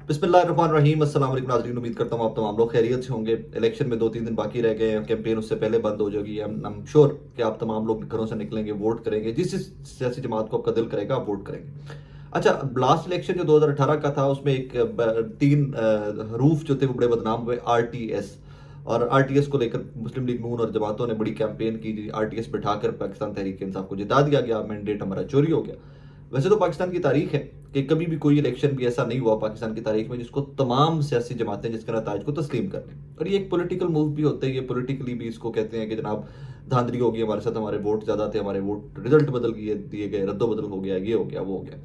बिस्मिल्लाहिर्रहमानिर्रहीम। अस्सलाम वालेकुम नाज़रीन, उम्मीद करता हूँ आप तमाम लोग खैरियत से होंगे। इलेक्शन में 2-3 दिन बाकी रह गए हैं, कैंपेन उससे पहले बंद हो जाएगी। आई एम श्योर कि आप तमाम लोग घरों से निकलेंगे, वोट करेंगे, जिस जिस सियासी जमात को आपका दिल करेगा आप वोट करेंगे। अच्छा, लास्ट इलेक्शन जो 2018 का था उसमें एक तीन हरूफ जो थे वो बड़े बदनाम हुए, आरटीएस। और आरटीएस को लेकर मुस्लिम लीग नून और जमातों ने बड़ी कैंपेन की, आरटीएस बिठाकर पाकिस्तान तहरीक इंसाफ को जिता दिया गया, मैंडेट हमारा चोरी हो गया। वैसे तो पाकिस्तान की तारीख है कि कभी भी कोई इलेक्शन भी ऐसा नहीं हुआ पाकिस्तान की तारीख में जिसको तमाम सियासी जमातें जिसके नताज को तस्लीम कर लें। और ये एक पॉलिटिकल मूव भी होता है, ये पॉलिटिकली भी इसको कहते हैं कि जनाब धांधली हो गई हमारे साथ, हमारे वोट ज़्यादा थे, हमारे वोट रिजल्ट बदल दिए गए, रद्दोबदल हो गया, ये हो गया, वो हो गया।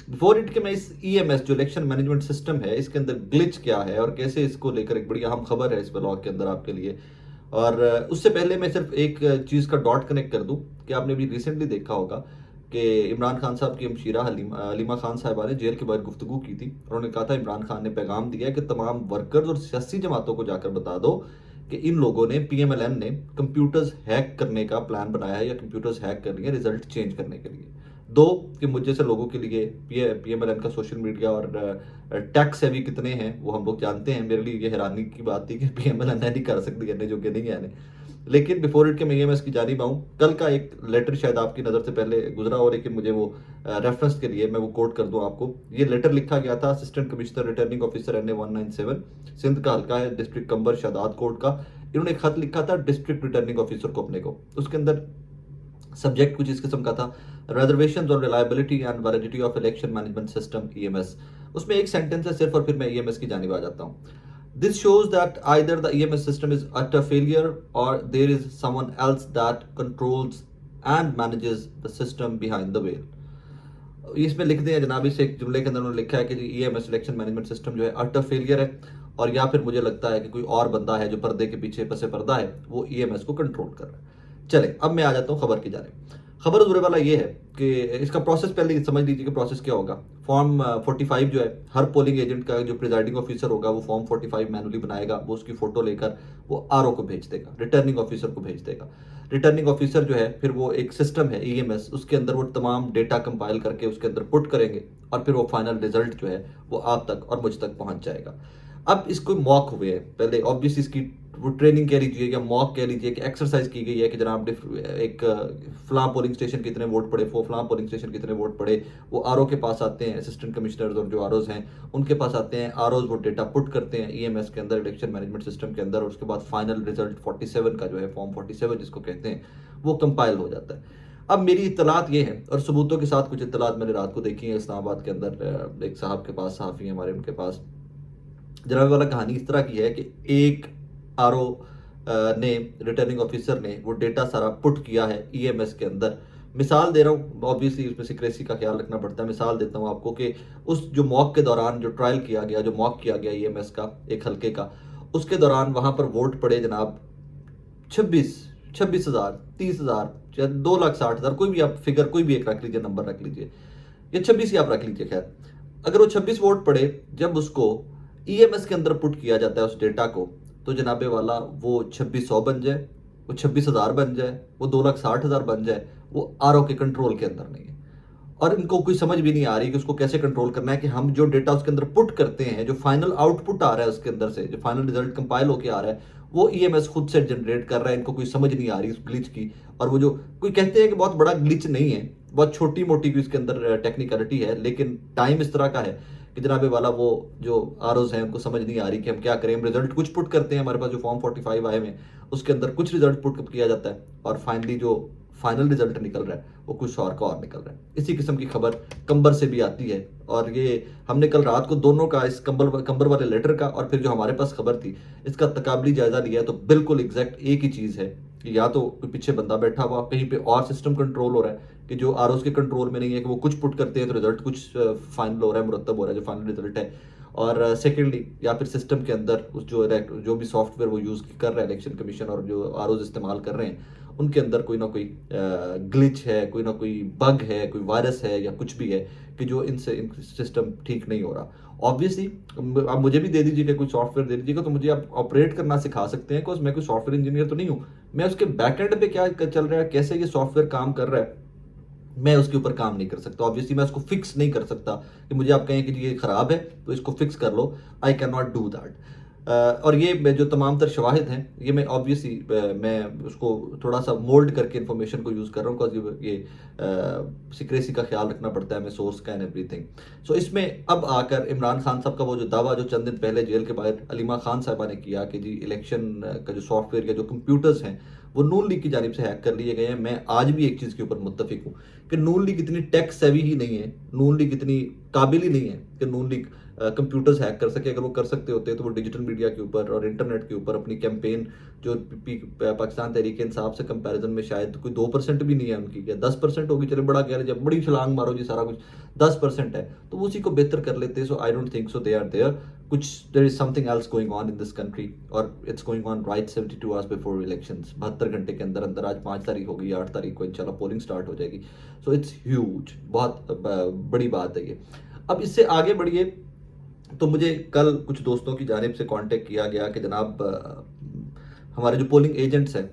बिफोर इट के मैं इस ईएमएस जो इलेक्शन मैनेजमेंट सिस्टम है इसके अंदर ग्लिच क्या है और कैसे इसको लेकर एक बड़ी अहम खबर है इस ब्लॉग के अंदर आपके लिए। और उससे पहले मैं सिर्फ एक चीज़ का डॉट कनेक्ट कर दूं कि आपने अभी रिसेंटली देखा होगा कि इमरान खान साहब की हमशीरा हलीमा खान साहिबा ने जेल के बाहर गुफ्तगू की थी। उन्होंने कहा था, इमरान खान ने पैगाम दिया कि तमाम वर्कर्स और सियासी जमातों को जाकर बता दो कि इन लोगों ने, पीएमएलएन ने कंप्यूटर्स हैक करने का प्लान बनाया है या कंप्यूटर्स हैक कर लिए रिजल्ट चेंज करने के लिए। दो, कि मुझ जैसे लोगों के लिए पीएमएलएन का सोशल मीडिया और टैक्स हैवी कितने हैं वो हम लोग जानते हैं। मेरे लिए ये हैरानी की बात थी कि पीएमएलएन नहीं कर सकती है जो कि नहीं है। लेकिन बिफोर इट के मैं ईएमएस की जानिब आऊँ, कल का एक लेटर शायद आपकी नज़र से पहले गुजरा हो, लेकिन मुझे वो रेफरेंस के लिए मैं वो कोट कर दूं आपको। ये लेटर लिखा गया था assistant commissioner returning officer NA 197, Sindh का हल्का है, डिस्ट्रिक्ट कंबर शादात कोर्ट का। इन्होंने एक खत लिखा था डिस्ट्रिक्ट रिटर्निंग ऑफिसर को अपने को। उसके अंदर सब्जेक्ट कुछ इस किस्म का था, reservations on reliability and validity of election management system EMS. उसमें एक सेंटेंस है सिर्फ और फिर मैं ईएमएस की जानिब आ जाता हूँ। This shows that either the EMS system is utter failure or there is someone else that controls and manages the system behind the veil. इसमें लिख दिया जनाब, इस एक जुमले के अंदर उन्होंने लिखा है कि ईएमएस इलेक्शन मैनेजमेंट सिस्टम जो है अटर फेलियर है, और या फिर मुझे लगता है कि कोई और बंदा है जो पर्दे के पीछे पसे पर्दा है, वो ईएमएस को कंट्रोल कर रहा है। चले अब मैं आ जाता हूँ खबर की जानिब। खबर जुड़े वाला ये है कि इसका प्रोसेस पहले समझ लीजिए कि प्रोसेस क्या होगा। फॉर्म 45 जो है, हर पोलिंग एजेंट का जो प्रिजाइडिंग ऑफिसर होगा वो फॉर्म 45 मैनुअली बनाएगा, वो उसकी फोटो लेकर वो आरओ को भेज देगा, रिटर्निंग ऑफिसर को भेज देगा। रिटर्निंग ऑफिसर जो है फिर वो एक सिस्टम है ईएमएस, उसके अंदर वो तमाम डेटा कंपाइल करके उसके अंदर पुट करेंगे और फिर वो फाइनल रिजल्ट जो है वो आप तक और मुझ तक पहुंच जाएगा। अब इसको मॉक हुए हैं, पहले ऑब्वियसली इसकी वो ट्रेनिंग कह लीजिए या मॉक कह लीजिए कि एक्सरसाइज की गई है कि जनाब एक फलां पोलिंग स्टेशन कितने वोट पड़े, वो फलां पोलिंग स्टेशन कितने वोट पड़े। वो आरओ के पास आते हैं, असिस्टेंट कमिश्नर्स और जो आरओज हैं उनके पास आते हैं, आरओज वो डेटा पुट करते हैं ईएमएस के अंदर, इलेक्शन मैनेजमेंट सिस्टम के अंदर, और उसके बाद फाइनल रिजल्ट 47 का जो है, फॉर्म 47 जिसको कहते हैं, वो कंपाइल हो जाता है। अब मेरी इतलात ये है और सबूतों के साथ कुछ इतलात मैंने रात को देखी है इस्लामाबाद के अंदर, एक साहब के पास, सहाफ़ी हैं हमारे, उनके पास जनाब वाला कहानी इस तरह की है कि एक आरओ ने, रिटर्निंग ऑफिसर ने वो डेटा सारा पुट किया है ईएमएस के अंदर। मिसाल दे रहा हूँ, ऑब्वियसली उसमें सिक्रेसी का ख्याल रखना पड़ता है। मिसाल देता हूँ आपको कि उस जो मॉक के दौरान जो ट्रायल किया गया, जो मॉक किया गया ईएमएस का एक हल्के का, उसके दौरान वहां पर वोट पड़े जनाब 26,000, 30,000, 2,60,000, कोई भी आप फिगर कोई भी एक रख लीजिए, नंबर रख लीजिए, या 26 ही आप रख लीजिए। खैर, अगर वो 26 वोट पड़े, जब उसको ईएमएस के अंदर पुट किया जाता है उस डेटा को, तो जनाबे वाला वो 2600 बन जाए, वो 26,000 बन जाए, वो 2,60,000 बन जाए, वो आरओ के कंट्रोल के अंदर नहीं है। और इनको कोई समझ भी नहीं आ रही कि उसको कैसे कंट्रोल करना है, कि हम जो डेटा उसके अंदर पुट करते हैं, जो फाइनल आउटपुट आ रहा है उसके अंदर से, जो फाइनल रिजल्ट कंपाइल होकर आ रहा है, वो ईएमएस खुद से जनरेट कर रहा है। इनको कोई समझ नहीं आ रही उस ग्लिच की। और वो जो कोई कहते हैं कि बहुत बड़ा ग्लिच नहीं है, बहुत छोटी मोटी भी उसके अंदर टेक्निकलिटी है, लेकिन टाइम इस तरह का है कि जनाबे वाला वो जो आरओज हैं उनको समझ नहीं आ रही कि हम क्या करें। हम रिजल्ट कुछ पुट करते हैं, हमारे पास जो फॉर्म 45 आए हैं उसके अंदर कुछ रिजल्ट पुट किया जाता है, और फाइनली जो फाइनल रिजल्ट निकल रहा है वो कुछ और का और निकल रहा है। इसी किस्म की खबर कंबर से भी आती है, और ये हमने कल रात को दोनों का, इस कंबर वाले लेटर का और फिर जो हमारे पास खबर थी, इसका तकाबली जायजा लिया है, तो बिल्कुल एग्जैक्ट एक ही चीज़ है कि या तो कोई पीछे बंदा बैठा हुआ, कहीं पे और सिस्टम कंट्रोल हो रहा है कि जो आरओस के कंट्रोल में नहीं है, कि वो कुछ पुट करते हैं तो रिजल्ट कुछ फाइनल हो रहा है, मुरतब हो रहा है जो फाइनल रिजल्ट है। और सेकेंडली, या फिर सिस्टम के अंदर उस जो भी सॉफ्टवेयर वो यूज़ कर रहा है इलेक्शन कमीशन और जो आरओज इस्तेमाल कर रहे हैं, उनके अंदर कोई ना कोई ग्लिच है, कोई ना कोई बग है, कोई वायरस है या कुछ भी है कि जो इनसे सिस्टम ठीक नहीं हो रहा। ऑब्वियसली आप मुझे भी दे दीजिएगा, कोई सॉफ्टवेयर दे दीजिएगा तो मुझे आप ऑपरेट करना सिखा सकते हैं, बिकॉज मैं कोई सॉफ्टवेयर इंजीनियर तो नहीं हूँ। मैं उसके बैकएंड पे क्या चल रहा है, कैसे ये सॉफ्टवेयर काम कर रहा है, मैं उसके ऊपर काम नहीं कर सकता। ऑब्वियसली मैं उसको फिक्स नहीं कर सकता कि मुझे आप कहें कि ये खराब है तो इसको फिक्स कर लो, I can not do that. और ये जो तमाम तर शवाहिद हैं, ये मैं ऑब्वियसली मैं उसको थोड़ा सा मोल्ड करके इन्फॉर्मेशन को यूज़ कर रहा हूँ, बिकॉज ये सिक्रेसी का ख्याल रखना पड़ता है, मैं सोर्स का एंड एवरीथिंग। सो इसमें अब आकर इमरान खान साहब का वो जो दावा जो चंद दिन पहले जेल के बाहर अलीमा खान साहबा ने किया कि जी इलेक्शन का जो सॉफ्टवेयर या जो कंप्यूटर्स हैं वो नून लीग की जानिब से हैक कर लिए गए हैं, मैं आज भी एक चीज़ के ऊपर मुत्तफिक हूँ कि नून लीग इतनी टेक सेवी ही नहीं है, नून लीग इतनी काबिल ही नहीं है कि नून लीग कंप्यूटर्स हैक कर सके। अगर वो कर सकते होते तो वो डिजिटल मीडिया के ऊपर और इंटरनेट के ऊपर अपनी कैंपेन जो पाकिस्तान तहरीक इंसाफ से कंपैरिजन में शायद कोई 2% भी नहीं है उनकी, या 10% होगी, चले बड़ा कह रहे जब बड़ी छलांग मारो जी सारा कुछ 10% है तो वो उसी को बेहतर कर लेते। So I don't think so they are there, कुछ there is something else going on in this country और it's going on right 72 hours before elections. 72 घंटे के अंदर अंदर, आज 5 तारीख हो गई, 8 तारीख को इंशाल्लाह पोलिंग स्टार्ट हो जाएगी। सो इट्स ह्यूज, बहुत बड़ी बात है ये। अब इससे आगे बढ़िए तो मुझे कल कुछ दोस्तों की जानिब से कांटेक्ट किया गया कि जनाब हमारे जो पोलिंग एजेंट्स हैं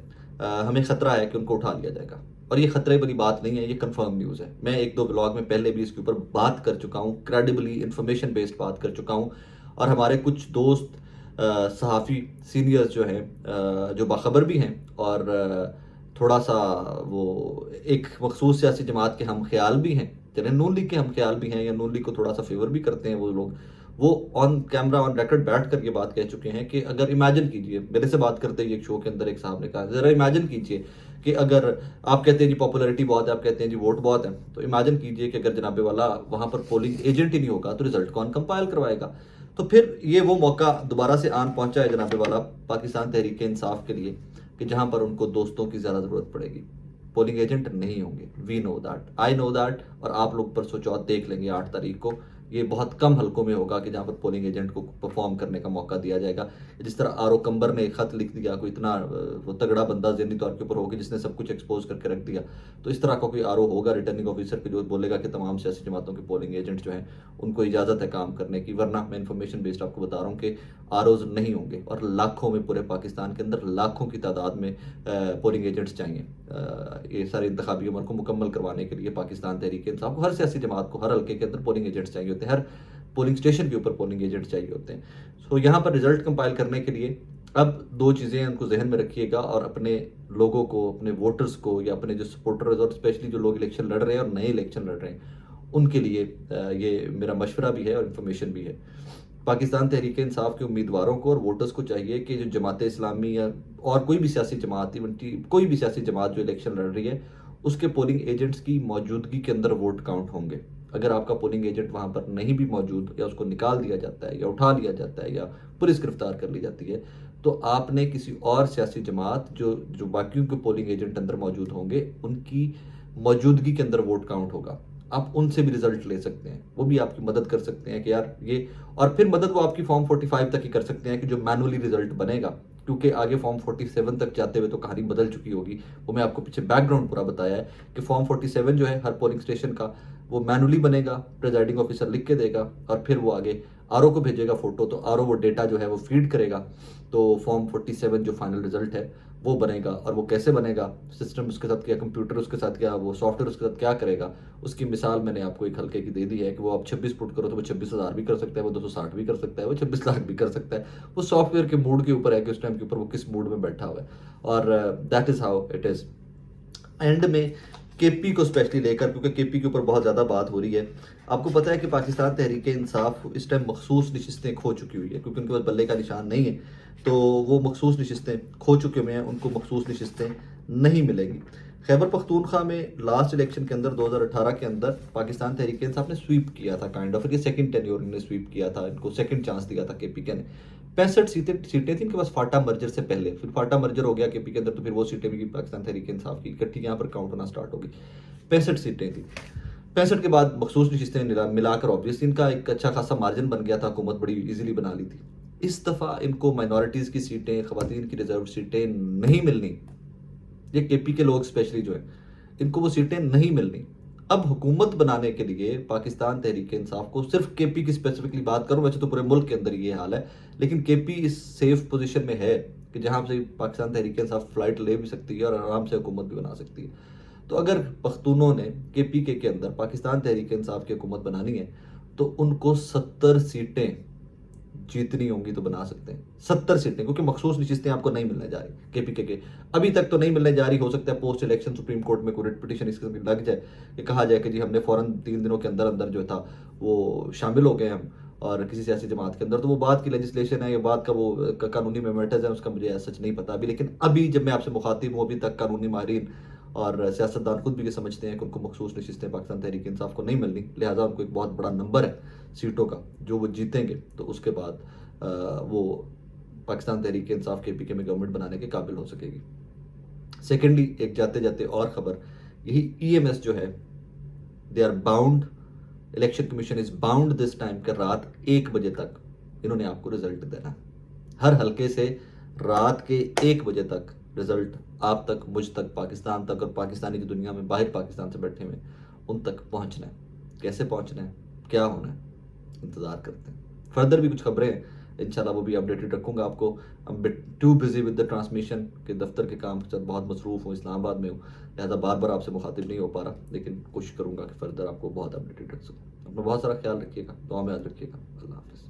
हमें ख़तरा है कि उनको उठा लिया जाएगा। और ये ख़तरे वाली बात नहीं है, ये कंफर्म न्यूज़ है। मैं एक दो ब्लॉग में पहले भी इसके ऊपर बात कर चुका हूँ, क्रेडिबली इंफॉर्मेशन बेस्ड बात कर चुका हूँ। और हमारे कुछ दोस्त सहाफ़ी सीनियर्स जो हैं जो बाखबर भी हैं और थोड़ा सा वो एक मखसूस सियासी जमात के हम ख्याल भी हैं, चले नून लीग के हम ख्याल भी हैं या नून लीग को थोड़ा सा फेवर भी करते हैं वो लोग, वो ऑन कैमरा ऑन रिकॉर्ड बैठ कर ये बात कह चुके हैं कि अगर इमेजिन कीजिए, मेरे से बात करते ही एक शो के अंदर एक साहब ने कहा जरा इमेजिन कीजिए कि अगर आप कहते हैं जी पॉपुलैरिटी बहुत है, आप कहते हैं जी वोट बहुत है, तो इमेजिन कीजिए कि अगर जनाबे वाला वहां पर पोलिंग एजेंट ही नहीं होगा तो रिजल्ट कौन कंपाइल करवाएगा। तो फिर ये वो मौका दोबारा से आन पहुंचा है जनाबे वाला पाकिस्तान तहरीक इंसाफ के लिए कि जहां पर उनको दोस्तों की ज्यादा जरूरत पड़ेगी, पोलिंग एजेंट नहीं होंगे। We know that, I know that, और आप लोग परसों चौथ देख लेंगे 8 तारीख को ये बहुत कम हलकों में होगा कि जहां पर पोलिंग एजेंट को परफॉर्म करने का मौका दिया जाएगा। जिस तरह आर ओ कंबर ने एक खत लिख दिया, कोई इतना वो तगड़ा बंदा ज़हनी तौर के ऊपर होगा जिसने सब कुछ एक्सपोज करके रख दिया, तो इस तरह का कोई आर ओ होगा रिटर्निंग ऑफिसर के जो बोलेगा कि तमाम सियासी जमातों के पोलिंग एजेंट जो हैं उनको इजाज़त है काम करने की। वरना मैं इन्फॉर्मेशन बेस्ड आपको बता रहा हूँ कि आर ओज नहीं होंगे और लाखों में, पूरे पाकिस्तान के अंदर लाखों की तादाद में पोलिंग एजेंट्स चाहिए ये सारे इंतखाबी उम्र को मुकम्मल करवाने के लिए। पाकिस्तान तहरीक इंसाफ को, हर सियासी जमात को हर हल्के के अंदर पोलिंग एजेंट्स चाहिए होते हैं, हर पोलिंग स्टेशन के ऊपर पोलिंग एजेंट चाहिए होते हैं। सो यहाँ पर रिजल्ट कंपाइल करने के लिए अब दो चीज़ें उनको जहन में रखिएगा और अपने लोगों को, अपने वोटर्स को या अपने जो सपोर्टर्स और स्पेशली जो लोग इलेक्शन लड़ रहे हैं और नए इलेक्शन लड़ रहे हैं उनके लिए ये मेरा मशवरा भी है और इन्फॉर्मेशन भी है। पाकिस्तान तहरीक इंसाफ के उम्मीदवारों को और वोटर्स को चाहिए कि जो जमात इस्लामी या और कोई भी सियासी जमात, इवन कोई भी सियासी जमात जो इलेक्शन लड़ रही है, उसके पोलिंग एजेंट्स की मौजूदगी के अंदर वोट काउंट होंगे। अगर आपका पोलिंग एजेंट वहां पर नहीं भी मौजूद, या उसको निकाल दिया जाता है या उठा लिया जाता है या पुलिस गिरफ्तार कर ली जाती है, तो आपने किसी और सियासी जमात जो जो बाकियों के पोलिंग एजेंट अंदर मौजूद होंगे उनकी मौजूदगी के अंदर वोट काउंट होगा। आप उनसे भी रिजल्ट ले सकते हैं, वो भी आपकी मदद कर सकते हैं कि यार ये, और फिर मदद वो आपकी फॉर्म 45 तक ही कर सकते हैं कि जो मैनुअली रिजल्ट बनेगा, क्योंकि आगे फॉर्म 47 तक जाते हुए तो कहानी बदल चुकी होगी। वो मैं आपको पीछे बैकग्राउंड पूरा बताया है कि फॉर्म 47 जो है हर पोलिंग स्टेशन का वो मैनुअली बनेगा, प्रिजाइडिंग ऑफिसर लिख के देगा और फिर वो आगे आरओ को भेजेगा फोटो, तो आरओ वो डेटा जो है वो फीड करेगा, तो फॉर्म 47 जो फाइनल रिजल्ट है वो बनेगा। और वो कैसे बनेगा, सिस्टम उसके साथ क्या, कंप्यूटर उसके साथ क्या, वो सॉफ्टवेयर उसके साथ क्या करेगा, उसकी मिसाल मैंने आपको एक हल्के की दे दी है कि वो आप 26 पुट करो तो वो 26,000 भी कर सकता है, वो 260 भी कर सकता है, वो 26 लाख भी कर सकता है। वो सॉफ्टवेयर के मूड के ऊपर है कि उस टाइम के ऊपर वो किस मूड में बैठा हुआ है, और that is how it is. And में केपी को स्पेशली लेकर, क्योंकि केपी के ऊपर बहुत ज़्यादा बात हो रही है, आपको पता है कि पाकिस्तान तहरीक इंसाफ इस टाइम मखसूस नशिस्तें खो चुकी हुई है, क्योंकि उनके पास बल्ले का निशान नहीं है, तो वो मखसूस नशिस्तें खो चुके हुए हैं, उनको मखसूस नशिस्तें नहीं मिलेंगी। खैबर पख्तूनख्वा में लास्ट इलेक्शन के अंदर 2018 के अंदर पाकिस्तान तहरीक इंसाफ ने स्वीप किया था, काइंड ऑफ, ये सेकंड टेन्योर ने स्वीप किया था, इनको सेकंड चांस दिया था केपी के ने। 65 सीटें थी इनके पास फाटा मर्जर से पहले, फिर फाटा मर्जर हो गया केपी के अंदर, तो फिर वो सीटें भी पाकिस्तान तहरीक इंसाफ की इकट्ठी यहाँ पर काउंट होना स्टार्ट होगी। 65 सीटें थी, 65 के बाद मखसूस नशिस्तें मिलाकर ऑब्वियसली इनका एक अच्छा खासा मार्जिन बन गया था, हुकूमत बड़ी इजीली बना ली थी। इस दफ़ा इनको माइनॉरिटीज़ की सीटें, ख़वातीन की रिजर्व सीटें नहीं मिलनी, ये केपी के लोग स्पेशली जो है इनको वो सीटें नहीं मिलनी। अब हुकूमत बनाने के लिए पाकिस्तान तहरीक इंसाफ को, सिर्फ केपी की स्पेसिफिकली बात करूं, वैसे तो पूरे मुल्क के अंदर ये हाल है, लेकिन केपी इस सेफ पोजीशन में है कि जहां से पाकिस्तान तहरीक इंसाफ फ्लाइट ले भी सकती है और आराम से हुकूमत भी बना सकती है। तो अगर पख्तूनों ने केपीके के अंदर पाकिस्तान तहरीक इंसाफ की हुकूमत बनानी है तो उनको 70 सीटें जीतनी होंगी तो बना सकते हैं 70 सीटें, क्योंकि मखसूस नशिस्तें आपको नहीं मिलने जा रही केपीके के, अभी तक तो नहीं मिलने जा रही। हो सकता है पोस्ट इलेक्शन सुप्रीम कोर्ट में कोई रिट पिटीशन इस किस्म की लग जाए कि कहा जाए कि जी हमने फौरन 3 दिनों के अंदर अंदर जो था वो शामिल हो गए हम और किसी सियासी जमात के अंदर, तो वो बात की लेजिस्लेशन है या बात का वो कानूनी मेमेंटस है, उसका मुझे सच नहीं पता अभी। लेकिन अभी जब मैं आपसे मुखातिब हूँ, अभी तक कानूनी माहिरीन और सियासतदान खुद भी ये समझते हैं कि उनको मखसूस नशिस्तें पाकिस्तान तहरीक इंसाफ को नहीं मिलनी, लिहाजा उनको एक बहुत बड़ा नंबर है सीटों का जो वो जीतेंगे, तो उसके बाद वो पाकिस्तान तहरीक इंसाफ केपीके में गवर्नमेंट बनाने के काबिल हो सकेगी। सेकेंडली, एक जाते जाते और खबर, यही ईएमएस जो है, they are bound, election commission is bound this time कि रात 1 बजे तक इन्होंने आपको रिजल्ट देना है। हर हल्के से रात के 1 बजे तक रिजल्ट आप तक, मुझ तक, पाकिस्तान तक और पाकिस्तानी की दुनिया में बाहर पाकिस्तान से बैठे हुए उन तक पहुंचना है। कैसे पहुंचना है, क्या होना है, इंतजार करते हैं। फर्दर भी कुछ खबरें हैं, इंशाल्लाह वो भी अपडेटेड रखूंगा आपको। I'm bit too busy with the transmission के दफ्तर के काम के साथ बहुत मसरूफ हूँ, इस्लामाबाद में हूँ, लिहाजा बार बार आपसे मुखातिब नहीं हो पा रहा, लेकिन कोशिश करूंगा कि फर्दर आपको बहुत अपडेटेड रख सकूँ। अपना बहुत सारा ख्याल रखिएगा, दुआ में याद रखिएगा। अल्लाह हाफिज़।